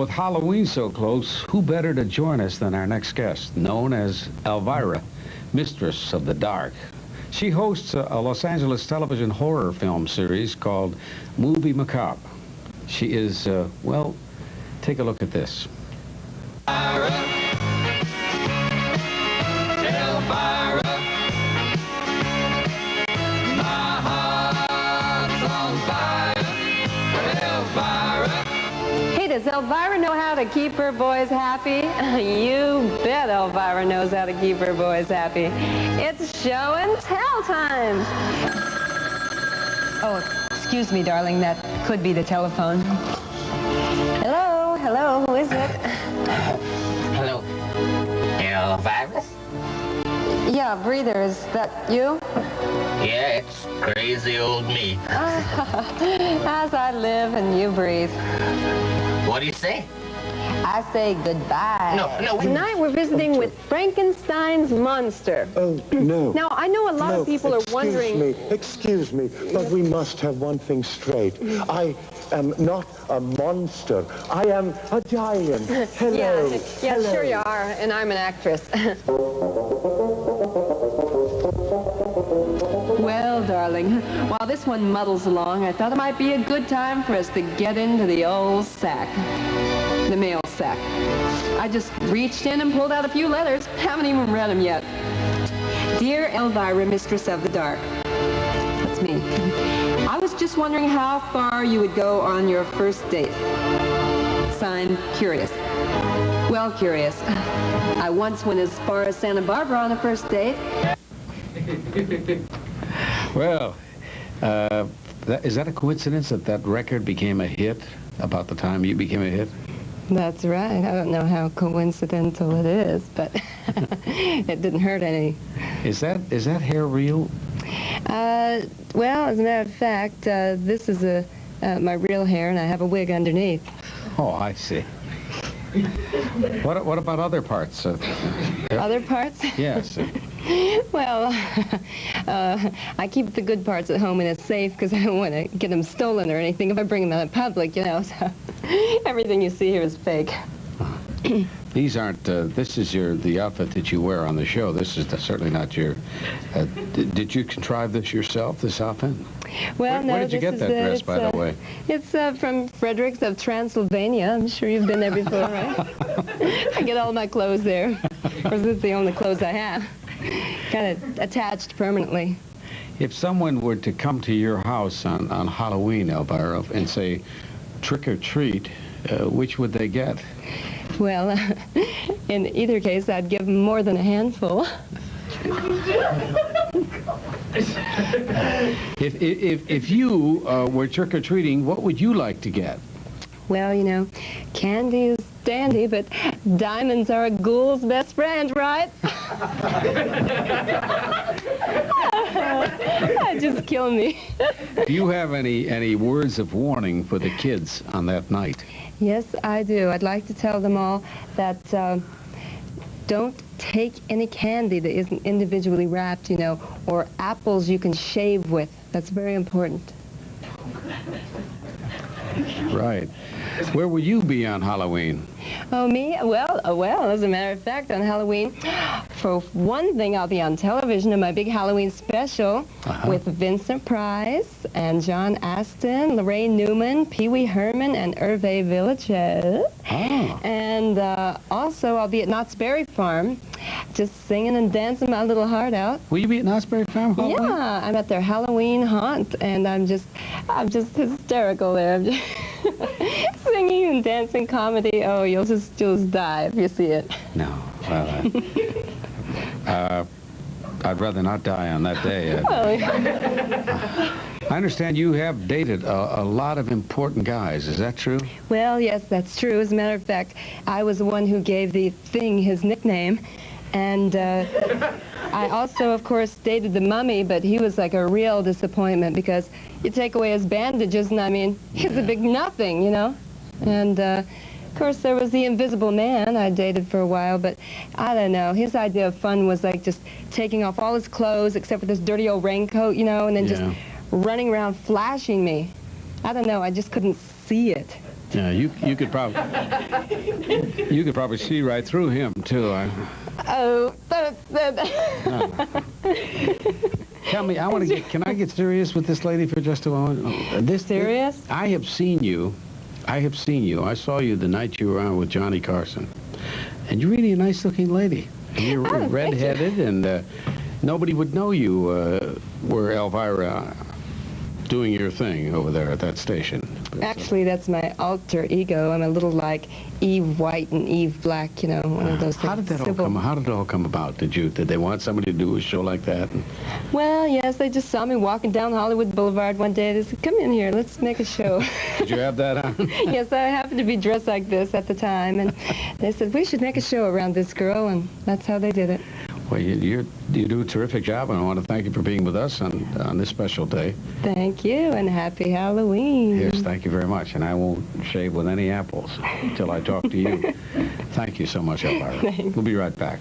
with Halloween so close, who better to join us than our next guest, known as Elvira, Mistress of the Dark. She hosts a Los Angeles television horror film series called Movie Macabre. She is, well, take a look at this. Does Elvira know how to keep her boys happy? You bet Elvira knows how to keep her boys happy. It's show and tell time. Oh, excuse me, darling. That could be the telephone. Hello, hello. Who is it? Hello. Elvira? Yeah, Breather. Is that you? Yeah, it's crazy old me. As I live and you breathe. What do you say? I say goodbye. No. Tonight we're visiting with Frankenstein's monster. Oh, no. Now, I know a lot of people are wondering... Excuse me, but we must have one thing straight. I am not a monster. I am a giant. Hello. Yeah, Hello. Sure you are, and I'm an actress. Well, darling, while this one muddles along, I thought it might be a good time for us to get into the old sack. The mail sack. I just reached in and pulled out a few letters. Haven't even read them yet. Dear Elvira, Mistress of the Dark. That's me. I was just wondering how far you would go on your first date. Signed, Curious. Well, Curious. I once went as far as Santa Barbara on a first date. Well, is that a coincidence that that record became a hit about the time you became a hit? That's right. I don't know how coincidental it is, but it didn't hurt any. Is that hair real? Well, as a matter of fact, this is my real hair, and I have a wig underneath. Oh, I see. What about other parts? Other parts? Yes. Well, I keep the good parts at home in a safe because I don't want to get them stolen or anything if I bring them out in public, you know, so everything you see here is fake. These aren't, this is the outfit that you wear on the show. This is certainly not your, did you contrive this yourself, this outfit? Well, Where did you get that dress, by the way? It's from Fredericks of Transylvania. I'm sure you've been there before, right? I get all my clothes there. Of course, it's the only clothes I have. Kind of attached permanently. If someone were to come to your house on Halloween, Elvira, and say, trick or treat, which would they get? Well, in either case, I'd give them more than a handful. If you were trick-or-treating, what would you like to get? Well, you know, candy is dandy, but diamonds are a ghoul's best friend, right? That just killed me. Do you have any words of warning for the kids on that night? Yes, I do. I'd like to tell them all that don't take any candy that isn't individually wrapped, you know, or apples you can shave with. That's very important. Right. Where will you be on Halloween? Oh, me? Well, as a matter of fact, on Halloween, for one thing, I'll be on television in my big Halloween special with Vincent Price and John Astin, Lorraine Newman, Pee Wee Herman, and Hervé Villachez. Oh. And also, I'll be at Knott's Berry Farm, just singing and dancing my little heart out. Will you be at Knott's Berry Farm Halloween? Yeah, I'm at their Halloween haunt, and I'm just hysterical there. I'm just singing and dancing comedy. Oh, you'll just die if you see it. No. I'd rather not die on that day. I understand you have dated a lot of important guys. Is that true? Well, yes, that's true. As a matter of fact, I was the one who gave the Thing his nickname. And I also, of course, dated the Mummy, but he was like a real disappointment because you take away his bandages, and I mean, he's a big nothing, you know? And, of course, there was the Invisible Man I dated for a while, but I don't know. His idea of fun was like just taking off all his clothes except for this dirty old raincoat, you know, and then just running around flashing me. I don't know. I just couldn't see it. Yeah, you could probably see right through him too. Oh, Tell me, can I get serious with this lady for just a moment? Serious? I have seen you. I saw you the night you were on with Johnny Carson. And you're really a nice-looking lady. And you're red-headed, and nobody would know you were Elvira doing your thing over there at that station. Actually, that's my alter ego. I'm a little like Eve White and Eve Black, you know, one of those things. How did it all come about? Did they want somebody to do a show like that? Well, yes, they just saw me walking down Hollywood Boulevard one day. They said, come in here, let's make a show. Did you have that on? Yes, I happened to be dressed like this at the time, and they said, we should make a show around this girl, and that's how they did it. Well, you do a terrific job, and I want to thank you for being with us on this special day. Thank you, and happy Halloween. Yes, thank you very much, and I won't shave with any apples until I talk to you. Thank you so much, Elvira. Thanks. We'll be right back.